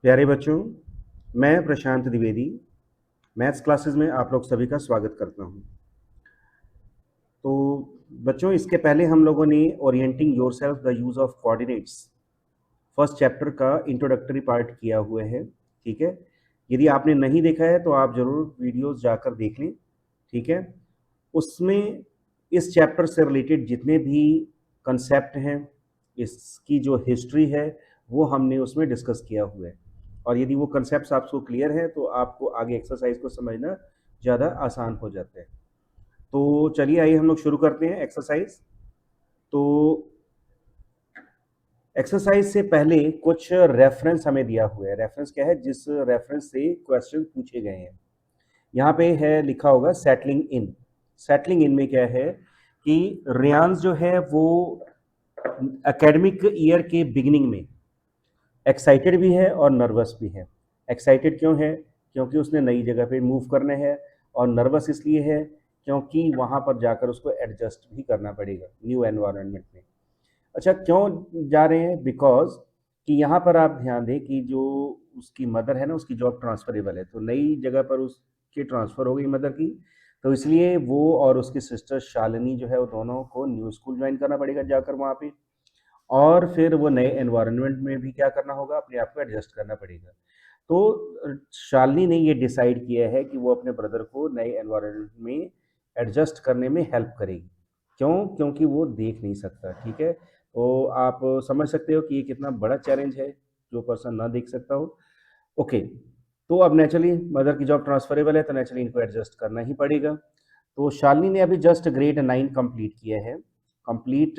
प्यारे बच्चों, मैं प्रशांत द्विवेदी मैथ्स क्लासेस में आप लोग सभी का स्वागत करता हूं। तो बच्चों, इसके पहले हम लोगों ने orienting yourself the use of coordinates first chapter का इंट्रोडक्टरी पार्ट किया हुआ है। ठीक है, यदि आपने नहीं देखा है तो आप ज़रूर वीडियोस जाकर देख लें। ठीक है, उसमें इस चैप्टर से रिलेटेड जितने भी कंसेप्ट हैं, इसकी जो हिस्ट्री है, वो हमने उसमें डिस्कस किया हुआ है। और यदि वो कंसेप्ट आपको क्लियर है तो आपको आगे एक्सरसाइज को समझना ज़्यादा आसान हो जाता है। तो चलिए, आइए हम लोग शुरू करते हैं एक्सरसाइज। तो एक्सरसाइज से पहले कुछ रेफरेंस हमें दिया हुआ है। रेफरेंस क्या है? जिस रेफरेंस से क्वेश्चन पूछे गए हैं। यहाँ पे है, लिखा होगा सेटलिंग इन। सेटलिंग इन में क्या है कि रियांस जो है वो एकेडमिक ईयर के बिगिनिंग में एक्साइटेड भी है और नर्वस भी है। एक्साइटेड क्यों है? क्योंकि उसने नई जगह पे मूव करना है। और नर्वस इसलिए है क्योंकि वहाँ पर जाकर उसको एडजस्ट भी करना पड़ेगा न्यू एनवायरनमेंट में। अच्छा, क्यों जा रहे हैं? बिकॉज कि यहाँ पर आप ध्यान दें कि जो उसकी मदर है ना, उसकी जॉब ट्रांसफरेबल है, तो नई जगह पर उसकी ट्रांसफ़र हो गई मदर की। तो इसलिए वो और उसकी सिस्टर शालिनी जो है, वो दोनों को न्यू स्कूल ज्वाइन करना पड़ेगा जाकर वहाँ पे। और फिर वो नए एनवायरनमेंट में भी क्या करना होगा? अपने आप को एडजस्ट करना पड़ेगा। तो शालिनी ने ये डिसाइड किया है कि वो अपने ब्रदर को नए एनवायरनमेंट में एडजस्ट करने में हेल्प करेगी। क्यों? क्योंकि वो देख नहीं सकता। ठीक है, तो आप समझ सकते हो कि ये कितना बड़ा चैलेंज है, जो पर्सन ना देख सकता हो। ओके, तो अब नेचुरली मदर की जॉब ट्रांसफरेबल है, तो नेचुरली इनको एडजस्ट करना ही पड़ेगा। तो शालिनी ने अभी जस्ट ग्रेड 9 कंप्लीट किया है। कंप्लीट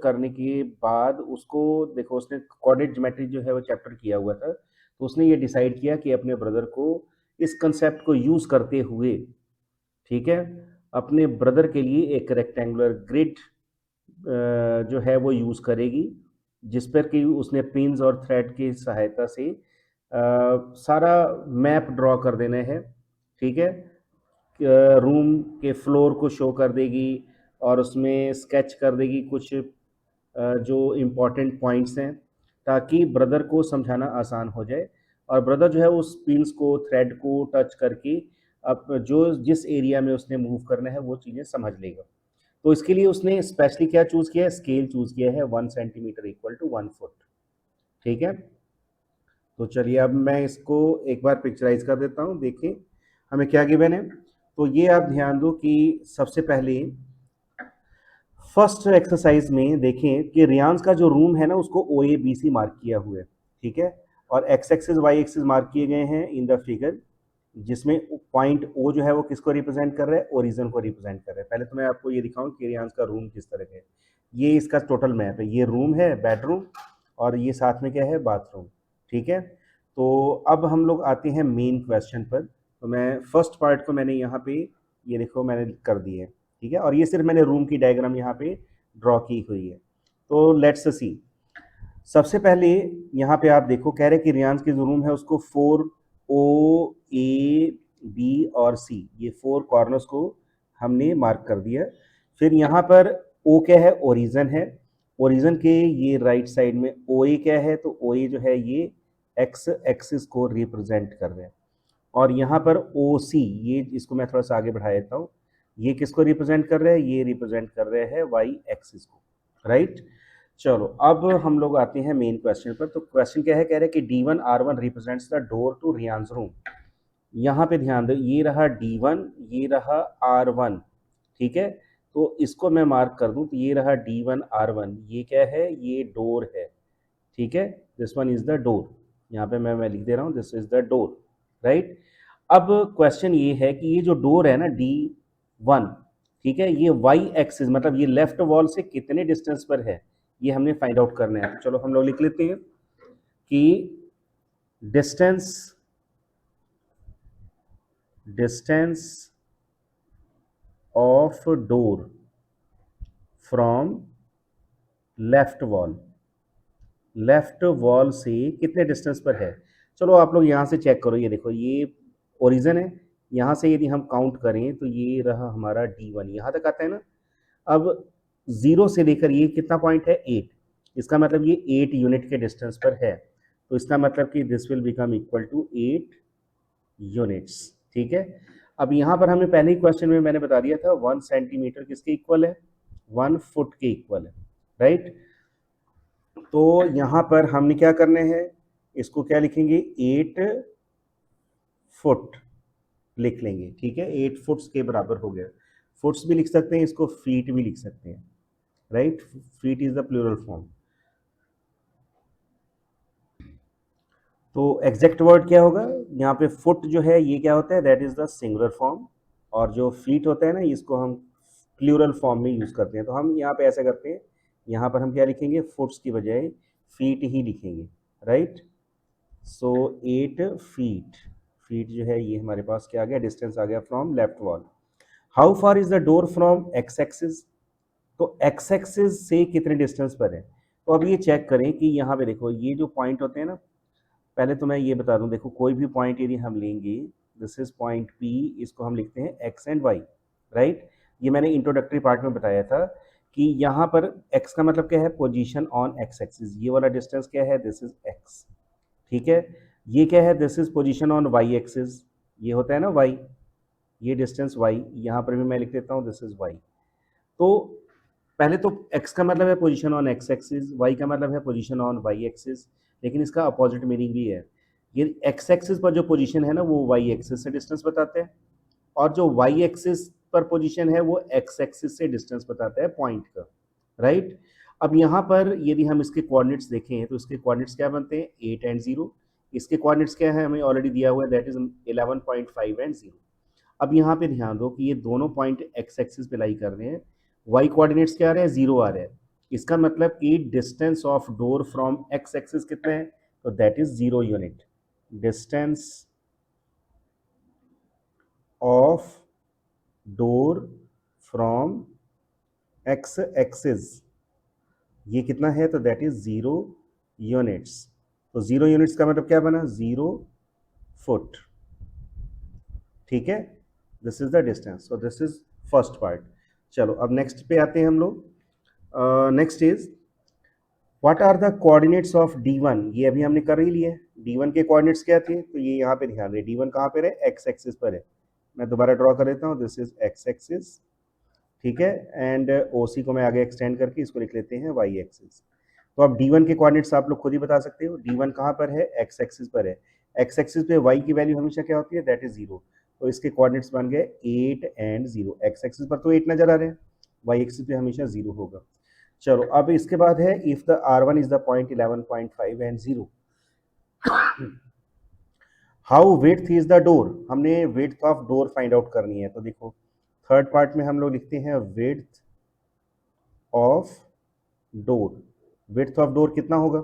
करने के बाद उसको देखो, उसने कोऑर्डिनेट ज्योमेट्री जो है वो चैप्टर किया हुआ था। तो उसने ये डिसाइड किया कि अपने ब्रदर को इस कंसेप्ट को यूज़ करते हुए, ठीक है, अपने ब्रदर के लिए एक रेक्टेंगुलर ग्रिड जो है वो यूज़ करेगी, जिस पर कि उसने पिन्स और थ्रेड की सहायता से सारा मैप ड्रॉ कर देना है। ठीक है, रूम के फ्लोर को शो कर देगी और उसमें स्केच कर देगी कुछ जो इम्पोर्टेंट पॉइंट्स हैं, ताकि ब्रदर को समझाना आसान हो जाए। और ब्रदर जो है उस पिन्स को, थ्रेड को टच करके अब जो जिस एरिया में उसने मूव करना है वो चीज़ें समझ लेगा। तो इसके लिए उसने स्पेशली क्या चूज़ किया है? स्केल चूज़ किया है 1 सेंटीमीटर इक्वल टू 1 फुट। ठीक है, तो चलिए अब मैं इसको एक बार पिक्चराइज कर देता हूँ। देखिए हमें क्या गिवन है। तो ये आप ध्यान दो कि सबसे पहले फर्स्ट एक्सरसाइज में देखें कि रियांस का जो रूम है ना, उसको ओ ए बी सी मार्क किया हुआ है। ठीक है, और x axis y axis mark किए गए हैं इन द फिगर, जिसमें पॉइंट ओ जो है वो किसको रिप्रेजेंट कर रहा है? ओरिजिन को रिप्रेजेंट कर रहा है। पहले तो मैं आपको ये दिखाऊं कि रियांस का रूम किस तरह का है। ये इसका टोटल मैप है। ये रूम है, बेडरूम, और ये साथ में क्या है? बाथरूम। ठीक है, तो अब हम लोग आते हैं मेन क्वेश्चन पर। तो मैं फर्स्ट पार्ट को मैंने यहाँ पे, ये देखो मैंने कर दी है। ठीक है, और ये सिर्फ मैंने रूम की डायग्राम यहाँ पे ड्रॉ की हुई है। तो लेट्स सी। सबसे पहले यहाँ पे आप देखो, कह रहे कि रियांस की जो रूम है उसको 4 ओ ए बी और सी, ये 4 कॉर्नर्स को हमने मार्क कर दिया। फिर यहाँ पर ओ क्या है? ओरिजन है। ओरिजन के ये राइट साइड में ओ ए क्या है? तो ओ ए जो है ये एक्स एक्सिस को रिप्रेजेंट कर रहे हैं। और यहाँ पर ओ सी, ये इसको मैं थोड़ा सा आगे बढ़ा देता हूँ, ये किसको रिप्रेजेंट कर रहे हैं? ये रिप्रेजेंट कर रहे हैं वाई एक्सिस को। राइट, चलो अब हम लोग आते हैं मेन क्वेश्चन पर। तो क्वेश्चन क्या है? कह रहे हैं कि D1 R1 represents the door to Ryan's room. यहाँ पे ध्यान दो, ये रहा D1, ये रहा R1। ठीक है, तो इसको मैं मार्क कर दूं, तो ये रहा D1 R1, ये क्या है? ये डोर है। ठीक है, this one is the door. यहाँ पे मैं लिख दे रहा हूँ, this is the door. Right, अब क्वेश्चन ये है कि ये जो डोर है ना D1, ठीक है, ये वाई एक्सिस मतलब ये लेफ्ट वॉल से कितने डिस्टेंस पर है, ये हमने फाइंड आउट करना है। तो चलो हम लोग लिख लेते हैं कि distance distance of door from left wall, left wall से कितने डिस्टेंस पर है। चलो आप लोग यहाँ से चेक करो, ये देखो ये ओरिजिन है। यहाँ से यदि हम काउंट करें तो ये रहा हमारा D1, यहाँ तक आता है ना। अब 0 से लेकर ये कितना पॉइंट है? 8। इसका मतलब ये 8 यूनिट के डिस्टेंस पर है। तो इसका मतलब कि this will become equal to 8 units. ठीक है, अब यहाँ पर हमें पहले ही क्वेश्चन में मैंने बता दिया था 1 सेंटीमीटर किसके इक्वल है, 1 फुट के इक्वल है, राइट। तो यहाँ पर हमने क्या करने हैं, इसको क्या लिखेंगे, 8 फुट लिख लेंगे। ठीक है, 8 फुट्स के बराबर हो गया। फुट्स भी लिख सकते हैं, इसको फीट भी लिख सकते हैं, right. Feet is the plural form. तो एग्जैक्ट वर्ड क्या होगा यहाँ पे, फुट जो है ये क्या होता है, that is the singular form, और जो फीट होता है ना इसको हम प्लूरल फॉर्म में यूज करते हैं। तो हम यहाँ पे ऐसा करते हैं, यहाँ पर हम क्या लिखेंगे, फुट्स की बजाय फीट ही लिखेंगे, राइट। सो 8 फीट, फीट जो है ये हमारे पास क्या आ गया, डिस्टेंस आ गया from left wall. How far is the door from x axis, तो एक्स एक्सिस से कितने डिस्टेंस पर है। तो अब ये चेक करें कि यहाँ पे देखो ये जो पॉइंट होते हैं ना, पहले तो मैं ये बता दूं, देखो कोई भी पॉइंट यदि हम लेंगे, दिस इज पॉइंट पी, इसको हम लिखते हैं एक्स एंड वाई, राइट। ये मैंने इंट्रोडक्टरी पार्ट में बताया था कि यहाँ पर एक्स का मतलब क्या है, पोजीशन ऑन एक्स एक्सिस, ये वाला डिस्टेंस क्या है, दिस इज एक्स। ठीक है, ये क्या है, this is position on y axis, ये होता है ना वाई, ये डिस्टेंस वाई, यहाँ पर भी मैं लिख देता हूँ दिस इज वाई। तो पहले तो x का मतलब है position on x axis, y का मतलब है पोजीशन ऑन y एक्सिस, लेकिन इसका अपोजिट मीनिंग भी है। ये x एक्सिस पर जो पोजीशन है ना वो y एक्सिस से डिस्टेंस बताते हैं, और जो y एक्सिस पर पोजीशन है वो x एक्सिस से डिस्टेंस बताता है पॉइंट का, राइट। अब यहाँ पर यदि हम इसके कोऑर्डिनेट्स देखें तो इसके कोऑर्डिनेट्स क्या बनते हैं, 8 एंड 0। इसके कोऑर्डिनेट्स क्या है, हमें ऑलरेडी दिया हुआ है, दैट इज 11.5 एंड 0। अब यहाँ पे ध्यान दो कि ये दोनों पॉइंट एक्स एक्सिस पे लाई कर रहे हैं, वाई कोऑर्डिनेट्स क्या आ रहे हैं, 0 आ रहे हैं। इसका मतलब कि distance of door from x axis कितना है, तो that is 0 unit. Distance of door from x axis ये कितना है, तो दैट इज 0 यूनिट्स। तो 0 यूनिट्स का मतलब क्या बना, 0 फुट। ठीक है, this is the distance, so this is first part. चलो अब नेक्स्ट पे आते हैं हम लोग। Next is what are the coordinates of D1, ये अभी हमने कर ही लिया है। D1 के कोऑर्डिनेट्स क्या थे, तो ये यहाँ पे ध्यान रहे, D1 कहाँ पे है, एक्स एक्सिस पर है। मैं दोबारा ड्रॉ कर देता हूँ, दिस इज एक्स एक्सिस, ठीक है, एंड OC को मैं आगे एक्सटेंड करके इसको लिख लेते हैं वाई एक्सिस। तो अब D1 के कोऑर्डिनेट्स आप लोग खुद ही बता सकते हो, D1 कहाँ पर है, एक्स एक्सिस पर है। एक्स एक्सिस पे y की वैल्यू हमेशा क्या होती है, दैट इज 0। तो इसके कोऑर्डिनेट्स बन गए 8 एंड 0। एक्स एक्सिस पर तो 8 नजर आ रहे हैं, y एक्सिस पे हमेशा 0 होगा। चलो अब इसके बाद है, if the R1 is the point 11.5 and 0, how width is the door, हमने width of door find out करनी है। तो देखो थर्ड पार्ट में हम लोग लिखते हैं width of door, width of door कितना होगा।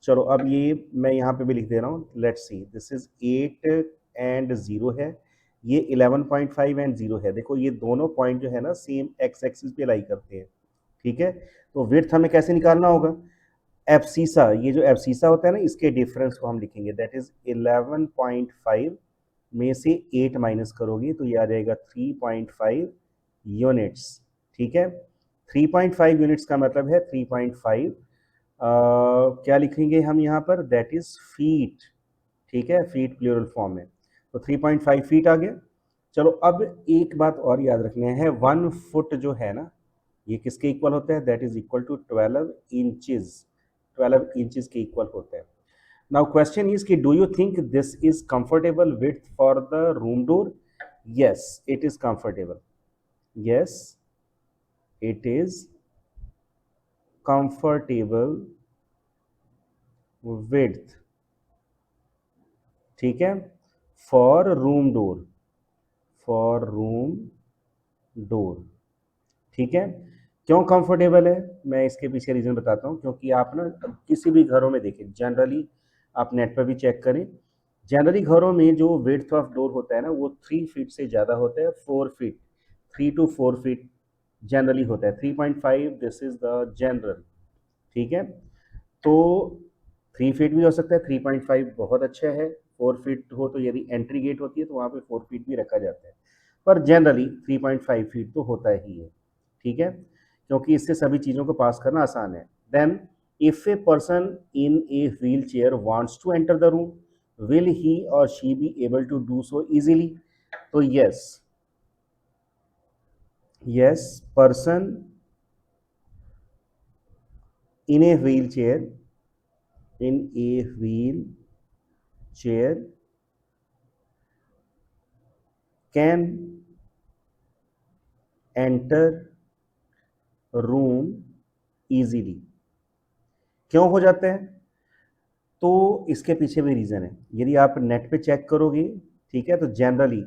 चलो अब ये मैं यहाँ पे भी लिख दे रहा हूँ, let's see, this is 8 and 0 है, ये 11.5 एंड 0 है। देखो ये दोनों पॉइंट जो है ना सेम एक्स एक्सिस पे लाई करते हैं, ठीक है। तो विड्थ हमें कैसे निकालना होगा, एब्सीसा, ये जो एब्सीसा होता है ना इसके डिफरेंस को हम लिखेंगे, दैट इज 11.5 में से 8 माइनस करोगे तो ये आ जाएगा 3.5 यूनिट्स। ठीक है, 3.5 यूनिट्स का मतलब है 3.5 क्या लिखेंगे हम यहाँ पर, दैट इज फीट। ठीक है, फीट प्लूरल फॉर्म में, तो 3.5 फीट आ गया। चलो अब एक बात और याद रखना है, 1 फुट जो है ना ये किसके इक्वल होता है, that is equal to 12 inches, 12 inches के इक्वल होता है। नाउ क्वेश्चन इज कि do you think this is comfortable width for the room door, yes it is comfortable, yes it is comfortable width, ठीक है, for room door, for room door. ठीक है, क्यों comfortable है, मैं इसके पीछे रीजन बताता हूँ। क्योंकि आप ना किसी भी घरों में देखें, जनरली आप नेट पर भी चेक करें, जनरली घरों में जो विड्थ ऑफ डोर होता है ना वो 3 फीट से ज़्यादा होता है, 4 फीट, 3 to 4 फीट जनरली होता है। 3.5 दिस इज द जनरल, ठीक है। तो 3 फीट भी हो सकता है, 3.5 बहुत अच्छा है, 4 फीट हो तो यदि एंट्री गेट होती है तो वहाँ पे 4 फीट भी रखा जाता है, पर जनरली 3.5 फीट तो होता ही है, ठीक है, क्योंकि इससे सभी चीज़ों को पास करना आसान है। Then If a person in a wheelchair wants to enter the room, will he or she be able to do so easily? So yes, person in a wheelchair, in a wheelchair can enter room easily. क्यों हो जाते हैं? तो इसके पीछे भी reason है। यदि आप नेट पे चेक करोगे, ठीक है, तो जनरली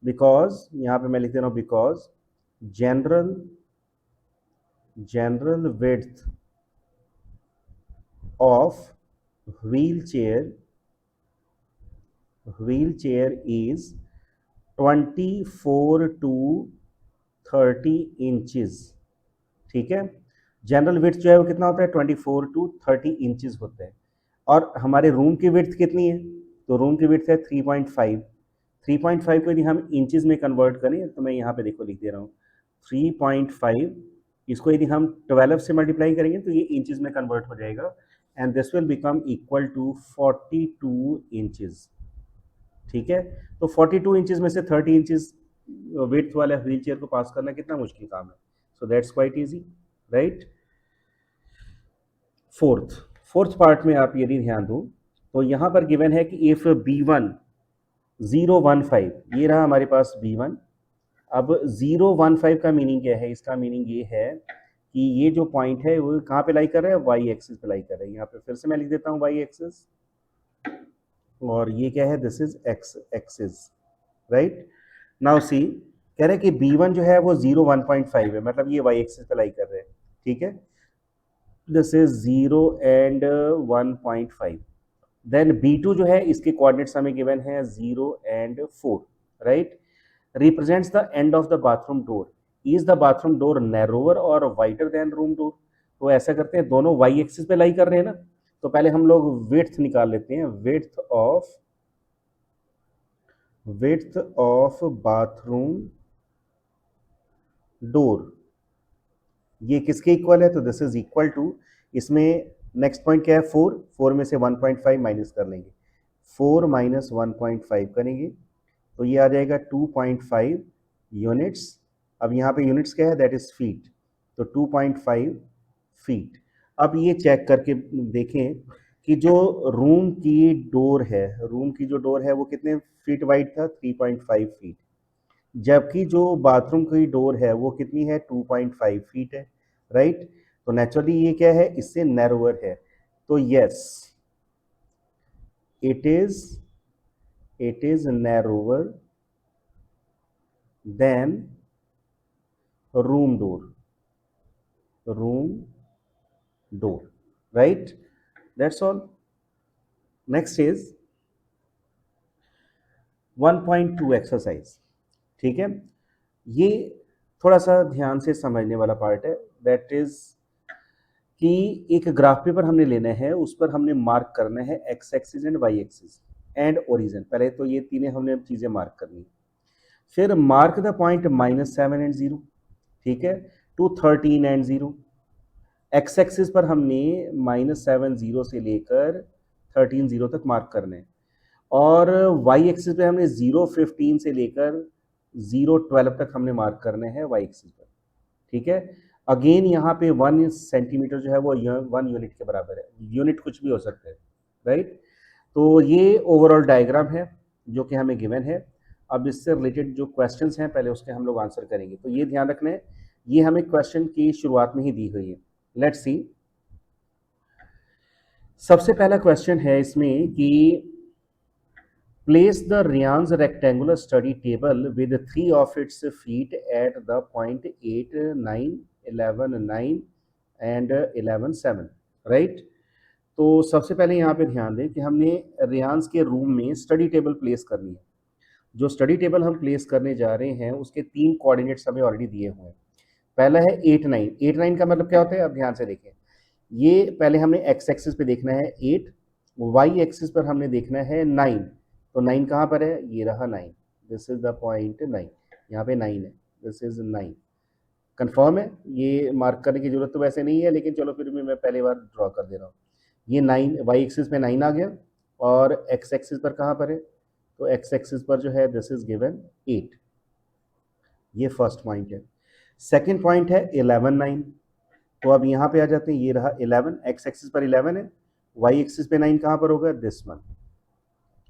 बिकॉज, यहां पे मैं लिख दे रहा हूं because general width of wheelchair is 24 to 30 inches. ठीक है, जनरल विड्थ जो है वो कितना होता है? 24 टू 30 इंचेस होता है। और हमारे रूम की विड्थ कितनी है? तो रूम की विड्थ है 3.5। 3.5 को यदि हम इंचेस में कन्वर्ट करें तो मैं यहाँ पे देखो लिख दे रहा हूँ 3.5, इसको यदि हम 12 से मल्टीप्लाई करेंगे तो ये इंचेस में कन्वर्ट हो जाएगा, and this will become equal to 42 inches. ठीक है, तो 42 इंचेस में से 30 इंचेस विड्थ वाले व्हील चेयर को पास करना कितना मुश्किल काम है? So that's quite easy, right. Fourth part में आप यदि ध्यान दो तो यहां पर गिवन है कि इफ B1 015, ये रहा हमारे पास B1। अब 015 का मीनिंग क्या है? इसका मीनिंग ये है कि ये जो पॉइंट है वो कहाँ पे लाई कर रहा है? वाई एक्सिस पे लाई कर रहा है। यहाँ पे फिर से मैं लिख देता हूँ वाई एक्सिस, और ये क्या है? This is x axis, right. Now सी, कह रहे हैं कि B1 जो है वो 1.5 है, मतलब ये वाई एक्सिस पे लाई कर रहे हैं। ठीक है, this is 0 and 1.5। Then B2 जो है इसके कोऑर्डिनेट्स हमें गिवन है 0 and 4, right. Represents the end of the bathroom door. Is the bathroom door narrower और वाइडर देन रूम डोर? तो ऐसा करते हैं, दोनों वाई एक्सिस पे लाई कर रहे हैं ना, तो पहले हम लोग विड्थ निकाल लेते हैं। विड्थ ऑफ बाथरूम डोर, ये किसके इक्वल है? तो दिस इज इक्वल टू, इसमें नेक्स्ट पॉइंट क्या है? 4 में से 1.5 माइनस कर लेंगे, 4 माइनस 1.5 करेंगे तो ये आ जाएगा 2.5 यूनिट्स। अब यहाँ पे यूनिट्स क्या है? दैट इज फीट, तो 2.5 फीट। अब ये चेक करके देखें कि जो रूम की डोर है वो कितने फीट वाइड था? 3.5 फीट, जबकि जो बाथरूम की डोर है वो कितनी है? 2.5 फीट है, राइट। तो नेचुरली ये क्या है? इससे नैरोवर है। तो yes, it is narrower than room door, right. That's all. Next is 1.2 exercise. ठीक है, ये थोड़ा सा ध्यान से समझने वाला पार्ट है। दैट इज कि एक ग्राफ पेपर हमने लेना है, उस पर हमने मार्क करना है x axis and y axis and origin. पहले तो ये तीनों हमने चीजें मार्क करनी, फिर मार्क द पॉइंट -7 एंड 0, ठीक है, टू 13 एंड 0। एक्स एक्सिस पर हमने -7 0 से लेकर 13 0 तक मार्क करने हैं, और वाई एक्सिस पे हमने 0 15 से लेकर 0 12 तक हमने मार्क करने हैं वाई एक्सिस पर। ठीक है, अगेन यहाँ पे 1 सेंटीमीटर जो है वो 1 यूनिट के बराबर है। यूनिट कुछ भी हो सकता है, राइट। तो ये ओवरऑल डायग्राम है जो कि हमें गिवन है। अब इससे रिलेटेड जो क्वेश्चंस हैं पहले उसके हम लोग आंसर करेंगे। तो ये ध्यान रखना है, ये हमें क्वेश्चन की शुरुआत में ही दी हुई है। लेट्स सी, सबसे पहला क्वेश्चन है इसमें कि place the Ryan's rectangular study table with 3 of its feet at the point 8 9 11 9 and 11 7, right. तो सबसे पहले यहाँ पे ध्यान दें कि हमने रियांस के रूम में स्टडी टेबल प्लेस करनी है। जो स्टडी टेबल हम प्लेस करने जा रहे हैं उसके 3 कोऑर्डिनेट्स हमें ऑलरेडी दिए हुए हैं। पहला है 8 9। 8 9 का मतलब क्या होता है? अब ध्यान से देखें, ये पहले हमने एक्स एक्सिस पे देखना है 8, वाई एक्सिस पर हमने देखना है 9। तो 9 कहाँ पर है? ये रहा 9, दिस इज द पॉइंट 9, यहाँ पे 9 है, दिस इज 9। कंफर्म है, ये मार्क करने की जरूरत तो वैसे नहीं है, लेकिन चलो फिर भी मैं पहली बार ड्रॉ कर दे रहा हूँ। ये 9 वाई एक्सिस पे 9 आ गया, और एक्स एक्सिस पर कहाँ पर है, तो एक्स एक्सिस पर जो है दिस इज गिवन 8। ये फर्स्ट पॉइंट है। सेकंड पॉइंट है 11 9। तो अब यहाँ पे आ जाते हैं, ये रहा 11, एक्स एक्सिस पर 11 है, वाई एक्सिस पे 9 कहाँ पर होगा, दिस वन,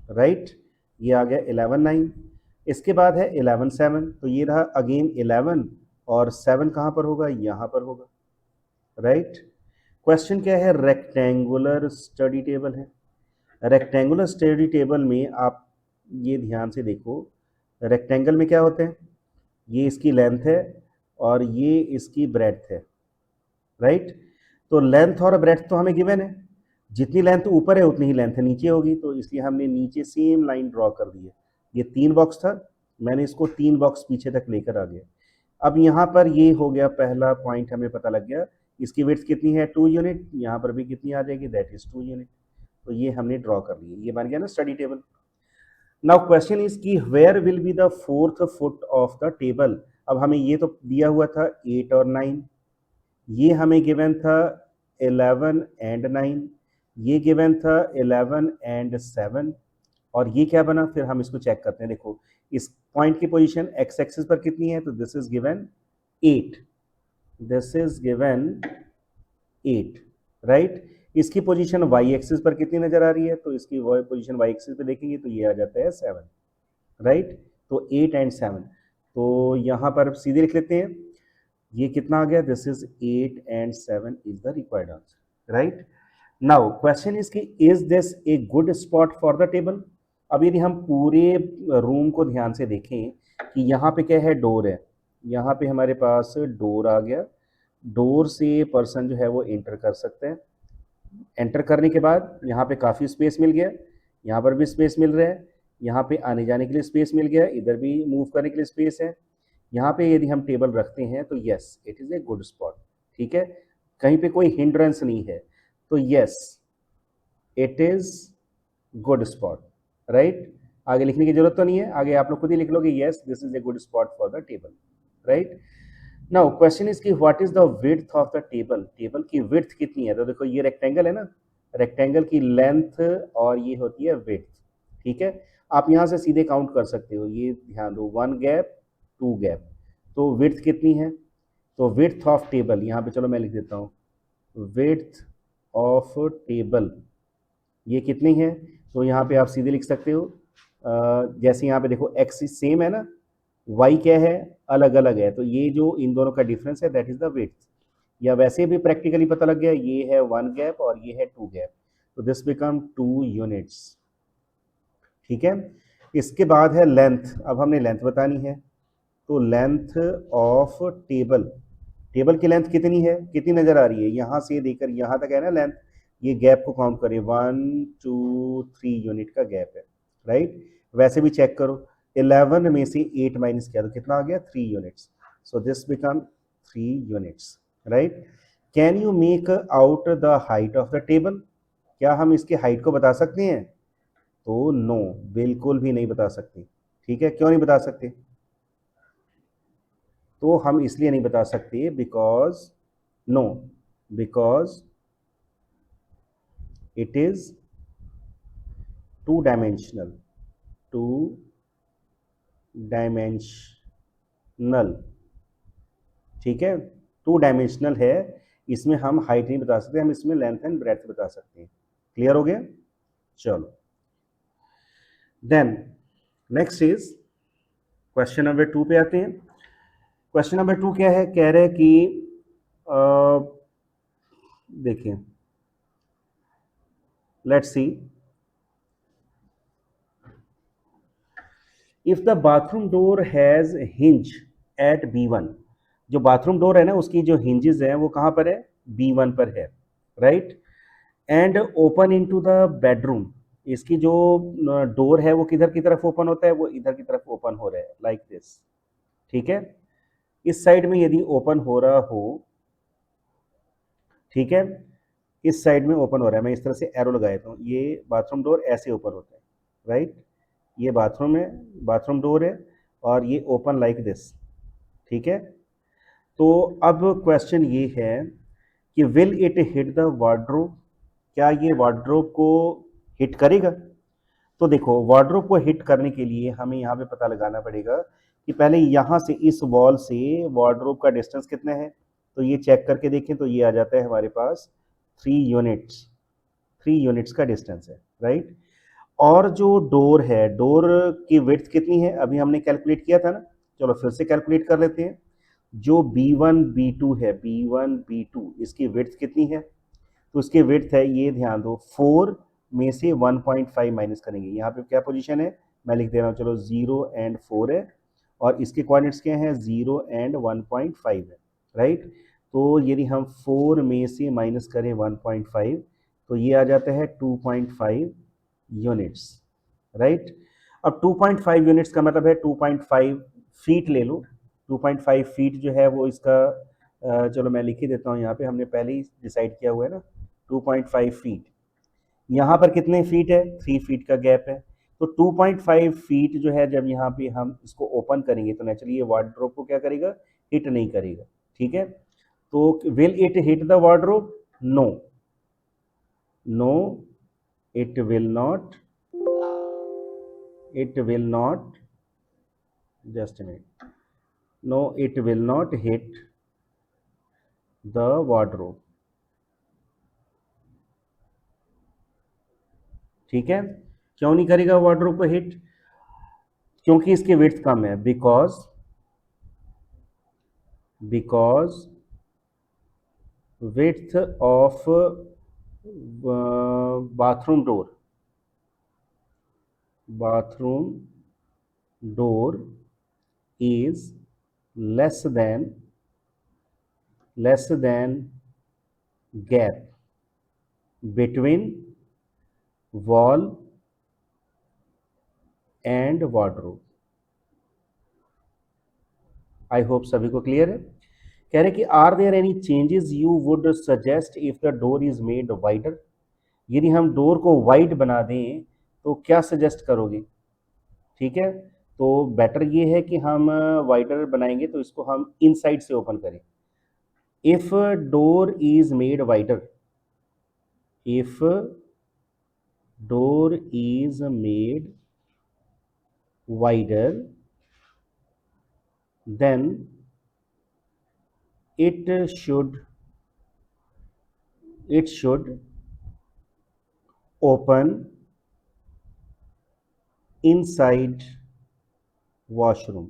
राइट। ये आ गया 11 9। इसके बाद है 11 7, तो ये रहा अगेन 11, और 7 कहाँ पर होगा, यहाँ पर होगा, राइट। क्वेश्चन क्या है, रेक्टेंगुलर स्टडी टेबल है। रेक्टेंगुलर स्टडी टेबल में आप ये ध्यान से देखो, रेक्टेंगल में क्या होते हैं, ये इसकी लेंथ है और ये इसकी ब्रेड्थ है, राइट। तो लेंथ और ब्रेड्थ तो हमें गिवन है, जितनी लेंथ ऊपर है उतनी ही लेंथ नीचे होगी, तो इसलिए हमने नीचे सेम लाइन ड्रॉ कर दी है। ये 3 बॉक्स था, मैंने इसको 3 बॉक्स पीछे तक लेकर आ गया। अब यहाँ पर ये हो गया पहला पॉइंट, हमें पता लग गया इसकी विड्थ कितनी है, 2 यूनिट, यहाँ पर भी कितनी आ जाएगी, दैट इज 2 यूनिट। तो ये हमने ड्रॉ कर लिया, ये बन गया ना study table. Now question is की where will be the fourth foot of the table. अब हमें ये तो दिया हुआ था 8 और 9, ये हमें गिवन था 11 एंड 9, ये गिवन था 11 एंड 7, और ये क्या बना, फिर हम इसको चेक करते हैं। देखो इस पॉइंट की पोजीशन एक्स एक्सिस पर कितनी है, तो this is given 8, this is given 8, right. इसकी पोजीशन वाई एक्सिस पर कितनी नजर आ रही है, तो इसकी पोजीशन वाई एक्सिस पे देखेंगे तो ये आ जाता है 7, राइट। तो 8 एंड 7, तो यहाँ पर सीधे लिख लेते हैं, ये कितना आ गया, this is 8 and 7 is the required answer, right. Now question is की is this a good spot for the table. अब यदि हम पूरे रूम को ध्यान से देखें कि यहाँ पे क्या है, डोर है, यहाँ पे हमारे पास डोर आ गया, डोर से पर्सन जो है वो एंटर कर सकते हैं। एंटर करने के बाद यहाँ पे काफ़ी स्पेस मिल गया, यहाँ पर भी स्पेस मिल रहा है, यहाँ पे आने जाने के लिए स्पेस मिल गया, इधर भी मूव करने के लिए स्पेस है। यहाँ पे यदि हम टेबल रखते हैं तो yes it is a good spot, ठीक है, कहीं पे कोई हिंड्रेंस नहीं है, तो yes it is good spot, right. आगे लिखने की जरूरत तो नहीं है, आगे आप लोग खुद ही लिख लोगे yes this is a good spot for the table, right. Now question is की what is the width of the table. Table की विड्थ कितनी है, तो देखो ये रेक्टेंगल है ना, रेक्टेंगल की लेंथ और ये होती है विड्थ, ठीक है। आप यहाँ से सीधे काउंट कर सकते हो, ये ध्यान दो 1 गैप 2 गैप, तो विड्थ कितनी है, तो विड्थ ऑफ टेबल यहाँ पे चलो मैं लिख देता हूँ, विड्थ ऑफ टेबल ये कितनी है, तो यहाँ पे आप सीधे लिख सकते हो, जैसे यहाँ पे देखो एक्स सेम है ना, वाई क्या है, अलग अलग है, तो ये जो इन दोनों का डिफरेंस है दैट इज द विड्थ। या वैसे भी प्रैक्टिकली पता लग गया, ये है 1 गैप और ये है 2 गैप, तो दिस बिकम 2 यूनिट्स, ठीक है। इसके बाद है लेंथ, अब हमने लेंथ बतानी है, तो लेंथ ऑफ टेबल, टेबल की लेंथ कितनी है, कितनी नजर आ रही है, यहाँ से लेकर यहाँ तक है ना लेंथ, ये गैप को काउंट करें 1 2 3 यूनिट का गैप है, राइट। वैसे भी चेक करो 11 में से 8 माइनस किया तो कितना आ गया 3 units, so this become 3 units, right. Can you make out the height of the table, क्या हम इसकी हाइट को बता सकते हैं, तो नो बिल्कुल भी नहीं बता सकते, ठीक है। क्यों नहीं बता सकते, तो हम इसलिए नहीं बता सकते because no, because it is two dimensional, two dimensional, ठीक है, टू डायमेंशनल है, इसमें हम हाइट नहीं बता सकते, हम इसमें लेंथ एंड ब्रेड्थ बता सकते हैं। क्लियर हो गया, चलो then next is question number 2 पे आते हैं। क्वेश्चन नंबर 2 क्या है, कह रहे हैं कि देखिए let's see, if the bathroom door has hinge at B1, जो बाथरूम डोर है ना उसकी जो हिंजेस है वो कहाँ पर है, B1 पर है, right. And open into the bedroom, इसकी जो डोर है वो किधर की तरफ ओपन होता है, वो इधर की तरफ ओपन हो रहा है लाइक दिस, ठीक है। इस साइड में यदि ओपन हो रहा हो, ठीक है, इस साइड में ओपन हो रहा है, मैं इस तरह से एरो लगा देता हूँ, ये बाथरूम डोर ऐसे ओपन होता है, राइट। ये बाथरूम है, बाथरूम डोर है, और ये ओपन लाइक दिस, ठीक है। तो अब क्वेश्चन ये है कि will it hit the wardrobe, क्या ये वार्डरोब को हिट करेगा? तो देखो वार्डरोब को हिट करने के लिए हमें यहाँ पे पता लगाना पड़ेगा कि पहले यहाँ से इस वॉल से वार्डरोब का डिस्टेंस कितना है। तो ये चेक करके देखें तो ये आ जाता है हमारे पास 3 यूनिट्स, 3 यूनिट्स का डिस्टेंस है, राइट। और जो डोर है, डोर की विड्थ कितनी है अभी हमने कैलकुलेट किया था ना, चलो फिर से कैलकुलेट कर लेते हैं। जो B1 B2 है, B1 B2 इसकी विड्थ कितनी है? तो इसकी विड्थ है, ये ध्यान दो, 4 में से 1.5 माइनस करेंगे। यहाँ पे क्या पोजीशन है मैं लिख दे रहा हूँ, चलो 0 एंड 4 है, और इसके कोऑर्डिनेट्स क्या हैं 0 एंड 1.5 है, राइट। तो यदि हम 4 में से माइनस करें 1.5 तो ये आ जाता है 2.5 यूनिट्स, राइट। अब 2.5 यूनिट्स का मतलब है 2.5 फीट ले लो। 2.5 फीट जो है वो इसका चलो मैं लिख ही देता हूँ, यहाँ पे हमने पहले ही डिसाइड किया हुआ है ना 2.5 फीट। यहाँ पर कितने फीट है, 3 फीट का गैप है। तो 2.5 फीट जो है जब यहाँ पे हम इसको ओपन करेंगे तो नेचुरली ये वार्डरोब को क्या करेगा, हिट नहीं करेगा, ठीक है। तो will it hit the wardrobe? No, no it will not, it will not, just a minute, no it will not hit the wardrobe, ठीक है। क्यों नहीं करेगा वार्डरोब को हिट? क्योंकि इसकी विड्थ कम है, because width of bathroom door is less than gap between wall and wardrobe. I hope सभी को क्लियर है। कह रहे कि are there any changes you would suggest if the door is made wider? यदि हम डोर को वाइड बना दें तो क्या सजेस्ट करोगे? ठीक है, तो बेटर ये है कि हम वाइडर बनाएंगे तो इसको हम इनसाइड से ओपन करें। If door is made wider, if door is made wider then it should open inside washroom,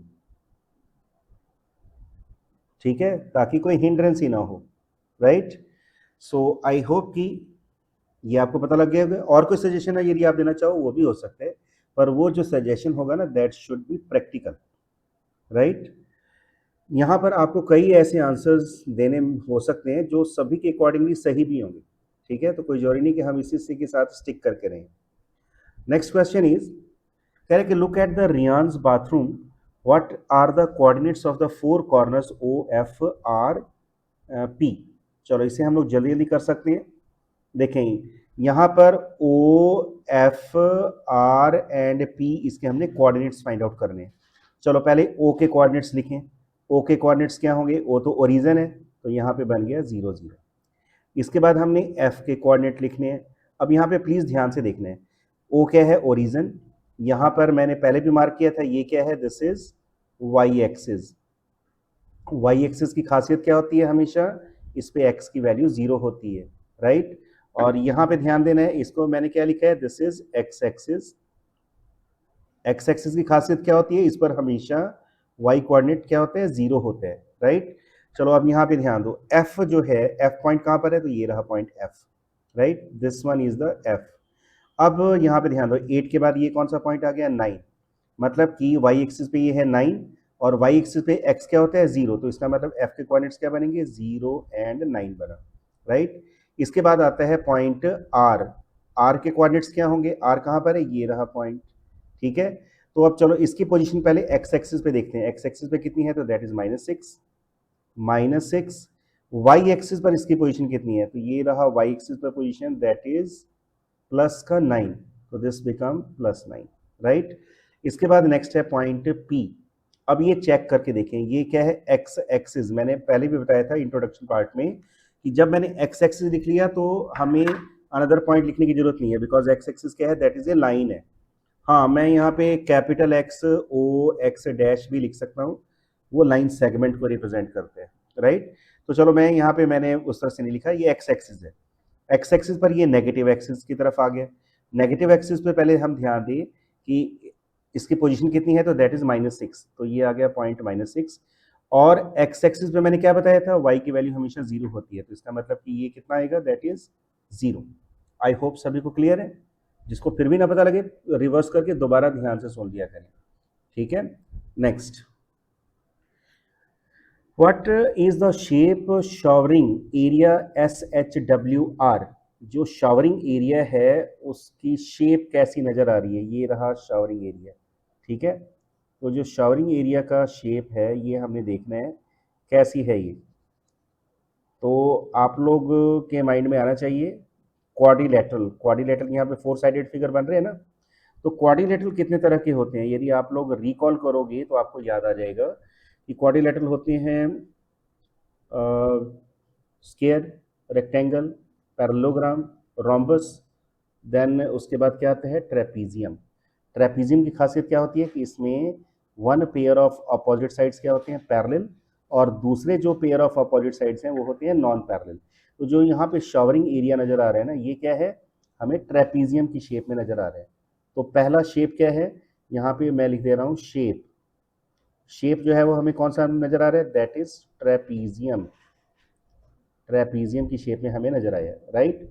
ठीक है, ताकि कोई हिंड्रेंस ही ना हो, राइट। सो आई होप कि ये आपको पता लग गया होगा। और कोई सजेशन है यदि आप देना चाहो वो भी हो सकता है, पर वो जो सजेशन होगा ना that should be practical, right. यहाँ पर आपको कई ऐसे आंसर्स देने हो सकते हैं जो सभी के अकॉर्डिंगली सही भी होंगे, ठीक है, तो कोई जरूरी नहीं कि हम इसी के साथ स्टिक करके रहें। नेक्स्ट क्वेश्चन इज, कह रहे कि look at the Ryan's bathroom, what are the coordinates of the 4 corners O F R P. चलो इसे हम लोग जल्दी जल्दी कर सकते हैं। देखें यहाँ पर O F R and P इसके हमने कोऑर्डिनेट्स फाइंड आउट करने हैं। चलो पहले ओ के कोऑर्डिनेट्स लिखें। ओ के कोऑर्डिनेट्स क्या होंगे, ओ तो ओरिजिन है तो यहाँ पे बन गया 0 0। इसके बाद हमने एफ के कोऑर्डिनेट लिखने हैं। अब यहाँ पे प्लीज ध्यान से देखना है, ओ क्या है ओरिजिन, यहाँ पर मैंने पहले भी मार्क किया था, ये क्या है, this is y axis. Y axis की खासियत क्या होती है, हमेशा इस पे एक्स की वैल्यू 0 होती है, राइट। और यहाँ पे ध्यान देना है, इसको मैंने क्या लिखा है, this is x axis. X axis की खासियत क्या होती है, इस पर हमेशा वाई कोऑर्डिनेट क्या होते हैं, 0 होते हैं, राइट। चलो अब यहाँ पे ध्यान दो, एफ जो है, एफ पॉइंट कहाँ पर है, तो ये रहा point F, right, this one is the F. अब यहाँ पे ध्यान दो, 8 के बाद ये कौन सा पॉइंट आ गया, 9, मतलब कि वाई एक्सिस पे ये है 9 और वाई एक्सिस पे एक्स क्या होता है, 0, तो इसका मतलब एफ के कोऑर्डिनेट्स क्या बनेंगे, 0 एंड 9 बना, राइट। इसके बाद आता है पॉइंट आर, आर के कोऑर्डिनेट्स क्या होंगे, आर कहाँ पर है, ये रहा पॉइंट, ठीक है। तो अब चलो इसकी पोजीशन पहले एक्स एक्सिस पे देखते हैं, एक्स एक्सिस पे कितनी है, तो दैट इज -6, वाई एक्सिस पर इसकी पोजीशन कितनी है, तो ये रहा वाई एक्सिस पर पोजीशन, दैट इज प्लस का 9, तो दिस बिकम +9, राइट। इसके बाद नेक्स्ट है पॉइंट पी, अब ये चेक करके देखें, ये क्या है, एक्स एक्सिस। मैंने पहले भी बताया था इंट्रोडक्शन पार्ट में कि जब मैंने एक्स एक्सिस लिख लिया तो हमें अनदर पॉइंट लिखने की जरूरत नहीं है, बिकॉज एक्स एक्सिस क्या है, दैट इज ए लाइन है। हाँ, मैं यहाँ पे कैपिटल एक्स ओ एक्स डैश भी लिख सकता हूँ, वो लाइन सेगमेंट को रिप्रेजेंट करते हैं, राइट। तो चलो मैं यहाँ पे मैंने उस तरह से नहीं लिखा, ये एक्स एक्सिस है। एक्स एक्सिस पर ये नेगेटिव एक्सिस की तरफ आ गया। नेगेटिव एक्सिस पे पहले हम ध्यान दें कि इसकी पोजीशन कितनी है, तो दैट इज -6, तो ये आ गया पॉइंट -6। और एक्स एक्सिस पे मैंने क्या बताया था, वाई की वैल्यू हमेशा 0 होती है, तो इसका मतलब कि ये कितना आएगा, दैट इज 0। आई होप सभी को क्लियर है। जिसको फिर भी ना पता लगे, रिवर्स करके दोबारा ध्यान से सुन लिया करें, ठीक है। Next, what is the shape showering area SHWR। जो शॉवरिंग एरिया है उसकी शेप कैसी नजर आ रही है, ये रहा शॉवरिंग एरिया, ठीक है। तो जो शॉवरिंग एरिया का शेप है ये हमने देखना है कैसी है ये। तो आप लोग के माइंड में आना चाहिए क्वाड्रिलेटरल। क्वाड्रिलेटरल यहाँ पे 4 साइडेड फिगर बन रहे हैं ना, तो क्वाड्रिलेटरल कितने तरह के होते हैं, यदि आप लोग रिकॉल करोगे तो आपको याद आ जाएगा कि क्वाड्रिलेटरल होते हैं square, rectangle, parallelogram, rhombus, then उसके बाद क्या आता है, ट्रेपीजियम। ट्रेपीजियम की खासियत क्या होती है कि इसमें one pair of opposite sides क्या होते हैं, पैरेलल, और दूसरे जो पेयर ऑफ अपोजिट साइड्स हैं वो होते हैं नॉन पैरेलल। तो जो यहाँ पे शॉवरिंग एरिया नजर आ रहा है ना, ये क्या है, हमें ट्रेपीजियम की शेप में नजर आ रहा है। तो पहला शेप क्या है, यहाँ पे मैं लिख दे रहा हूँ शेप। शेप जो है वो हमें कौन सा नजर आ रहा है, दैट इज ट्रेपीजियम। ट्रेपीजियम की शेप में हमें नजर आया, राइट।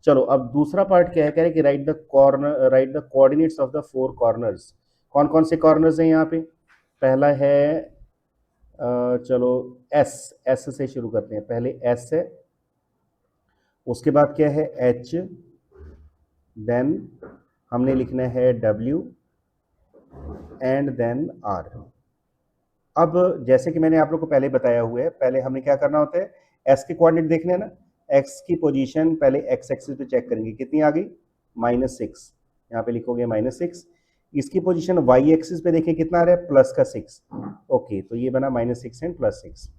चलो अब दूसरा पार्ट क्या है, कह रहे हैं कि right the coordinates of the 4 corners. कौन कौन से कॉर्नर्स हैं यहाँ पे, पहला है चलो एस, एस से शुरू करते हैं। पहले एस है, उसके बाद क्या है एच, देन हमने लिखना है डब्ल्यू, एंड देन आर। अब जैसे कि मैंने आप लोग को पहले बताया हुआ है, पहले हमें क्या करना होता है, एस के कोऑर्डिनेट देखने हैं ना, एक्स की पोजीशन पहले एक्स एक्सिस पे चेक करेंगे कितनी आ गई, -6। यहाँ पे लिखोगे -6। इसकी पोजीशन वाई एक्सिस पे देखें कितना आ रहा है, +6। ओके, तो ये बना -6 एंड +6।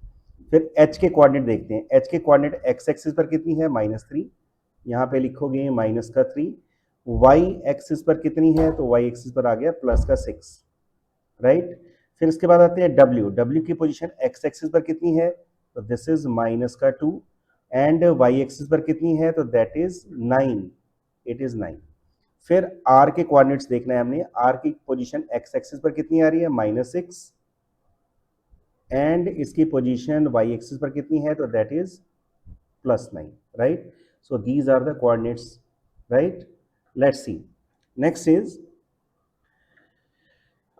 फिर एच के कोऑर्डिनेट देखते हैं, एच के कोऑर्डिनेट एक्स एक्सिस पर कितनी है, -3। यहाँ पे लिखोगे -3। वाई एक्सिस पर कितनी है, तो वाई एक्सिस पर आ गया +6, राइट। फिर इसके बाद आते हैं डब्ल्यू। डब्ल्यू की पोजीशन एक्स एक्सिस पर कितनी है, तो this is -2, and y axis पर कितनी है, तो दैट इज 9, इट इज 9। फिर आर के कोऑर्डिनेट्स देखना है हमने, आर की पोजीशन एक्स एक्सिस पर कितनी आ रही है, -6, एंड इसकी पोजीशन वाई एक्सिस पर कितनी है, तो that is +9, right. So these are the coordinates, right. Let's see, next is,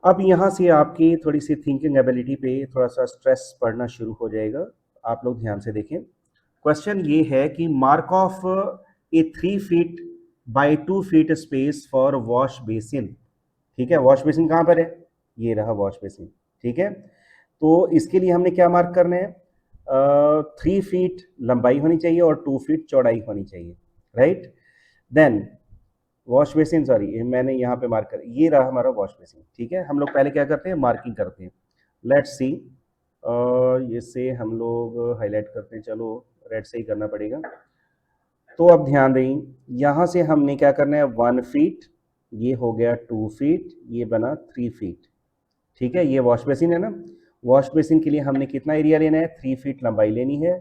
अब यहाँ से आपकी थोड़ी सी थिंकिंग एबिलिटी पे थोड़ा सा स्ट्रेस पड़ना शुरू हो जाएगा। आप लोग ध्यान से देखें, क्वेश्चन ये है कि mark of A 3 feet by 2 feet space for wash basin. ठीक है, वॉश बेसिन कहाँ पर है, ये रहा वॉश बेसिन, ठीक है। तो इसके लिए हमने क्या मार्क करना है, 3 फीट लंबाई होनी चाहिए और 2 फीट चौड़ाई होनी चाहिए, right. Then wash basin, sorry मैंने यहाँ पे मार्क कर, ये रहा हमारा वॉश बेसिन, ठीक है। हम लोग पहले क्या करते हैं, मार्किंग करते हैं। लेट्स सी, इसे हम लोग हाईलाइट करते हैं, चलो रेड से ही करना पड़ेगा। तो अब ध्यान दें, यहाँ से हमने क्या करना है, 1 फीट, ये हो गया 2 फीट, ये बना 3 फीट, ठीक है। ये वॉश बेसिन है ना, वॉश बेसिन के लिए हमने कितना एरिया लेना है, 3 फीट लंबाई लेनी है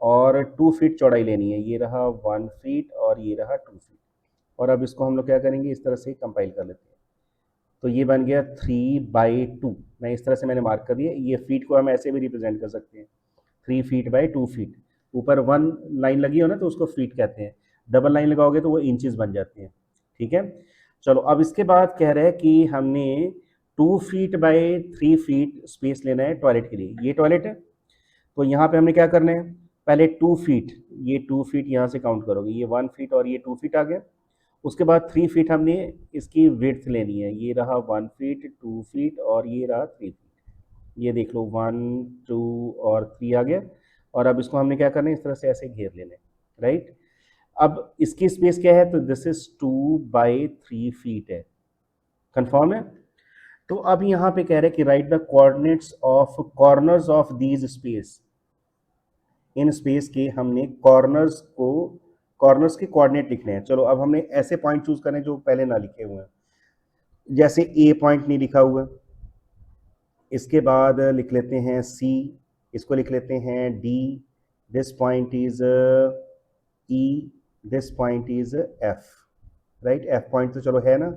और 2 फीट चौड़ाई लेनी है। ये रहा 1 फीट और ये रहा 2 फीट। और अब इसको हम लोग क्या करेंगे, इस तरह से कंपाइल कर लेते हैं। तो ये बन गया 3/2। मैं इस तरह से मैंने मार्क कर दिया। ये फीट को हम ऐसे भी रिप्रेजेंट कर सकते हैं, 3 फीट बाई 2 फीट। ऊपर 1 लाइन लगी हो ना तो उसको फीट कहते हैं, डबल लाइन लगाओगे तो वो इंचेस बन जाते हैं, ठीक है। चलो अब इसके बाद कह रहे हैं कि हमने 2 फीट बाई 3 फीट स्पेस लेना है टॉयलेट के लिए। ये टॉयलेट है, तो यहाँ पे हमने क्या करना है, पहले 2 फीट, ये 2 फीट यहाँ से काउंट करोगे, ये 1 फीट और ये 2 फीट आ गया। उसके बाद 3 फीट हमने इसकी विड्थ लेनी है, ये रहा 1 फीट, 2 फीट और ये रहा 3 फीट। ये देख लो 1 2 और 3 आ गया। और अब इसको हमने क्या करना है, इस तरह से ऐसे घेर लेना है, राइट। अब इसकी स्पेस क्या है, तो दिस इज 2/3 फीट है, कंफर्म है। तो अब यहाँ पे कह रहे हैं कि right the coordinates of corners of these space. In space के हमने कॉर्नर्स के कोऑर्डिनेट लिखने हैं। चलो अब हमने ऐसे पॉइंट चूज करने जो पहले ना लिखे हुए हैं, जैसे ए पॉइंट नहीं लिखा हुआ, इसके बाद लिख लेते हैं सी, इसको लिख लेते हैं D, this point is E, this point is F, right. F point तो चलो है ना,